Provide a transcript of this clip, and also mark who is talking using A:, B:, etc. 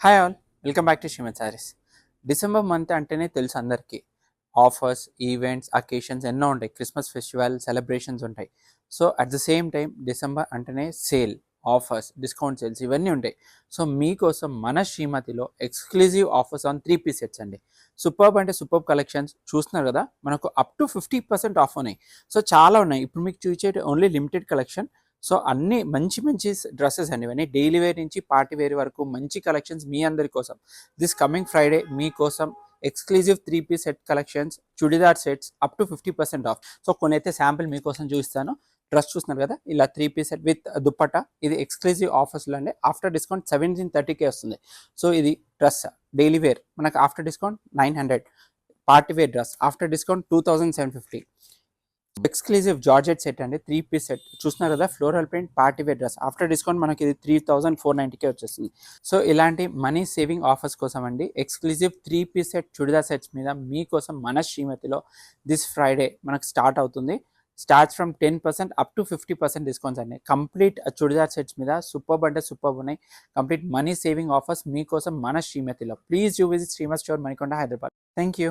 A: Hi all, welcome back to Srimath sarees. December month అంటేనే తెలుసు అందరికీ. ఆఫర్స్, ఈవెంట్స్, అకేషన్స్ ఎన్నో ఉంటాయి. క్రిస్మస్ ఫెస్టివల్ సెలబ్రేషన్స్ ఉంటాయి. So at the same time December అంటేనే సేల్, ఆఫర్స్, డిస్కౌంట్ సేల్స్ ఇవన్నీ ఉంటాయి. సో మీకోసం మన శ్రీమతిలో exclusive offers on 3 piece sets అండి. సూపర్బ్ అంటే సూపర్బ్ కలెక్షన్స్ చూస్తున్నారు కదా, మనకు అప్ టు 50% ఆఫ్ ఉన్నాయి. సో చాలా ఉన్నాయి. ఇప్పుడు మీకు చూసేటి ఓన్లీ లిమిటెడ్ కలెక్షన్. సో అన్ని మంచి మంచి డ్రెస్సెస్ అండి, ఇవన్నీ డైలీ వేర్ నుంచి పార్టీ వేర్ వరకు మంచి కలెక్షన్స్ మీ అందరి కోసం. దిస్ కమింగ్ ఫ్రైడే మీకోసం exclusive 3 piece set collections, churidar sets up to 50% off. So కొన్ని అయితే శాంపిల్ మీకోసం చూపిస్తాను. డ్రెస్ చూస్తున్నారు కదా, ఇలా 3 పీస్ సెట్ విత్ దుప్పట్టా. ఇది ఎక్స్క్లూజివ్ ఆఫర్స్లో అండి. ఆఫ్టర్ డిస్కౌంట్ 1730 వస్తుంది. సో ఇది డ్రెస్ డైలీ వేర్ మనకు after discount 900. Party wear dress after discount 2750. Exclusive georgette set అండి, 3 పీస్ సెట్ చూస్తున్నారు కదా, floral print party wear dress after discount మనకి ఇది 3490 వచ్చేస్తుంది. సో ఇలాంటి మనీ సేవింగ్ ఆఫర్స్ కోసం అండి, exclusive 3 piece set churidar sets మీద మీకోసం మన శ్రీమతిలో దిస్ ఫ్రైడే మనకు స్టార్ట్ అవుతుంది. Starts from 10% up to 50% discounts అండి. కంప్లీట్ చుడిదార్ సెట్స్ మీద సూపర్బ్ అంటే సూపర్బ్ ఉన్నాయి. కంప్లీట్ మనీ సేవింగ్ ఆఫర్స్ మీకోసం మన శ్రీమతిలో. Please you visit Srimath store, Manikonda, Hyderabad. Thank you.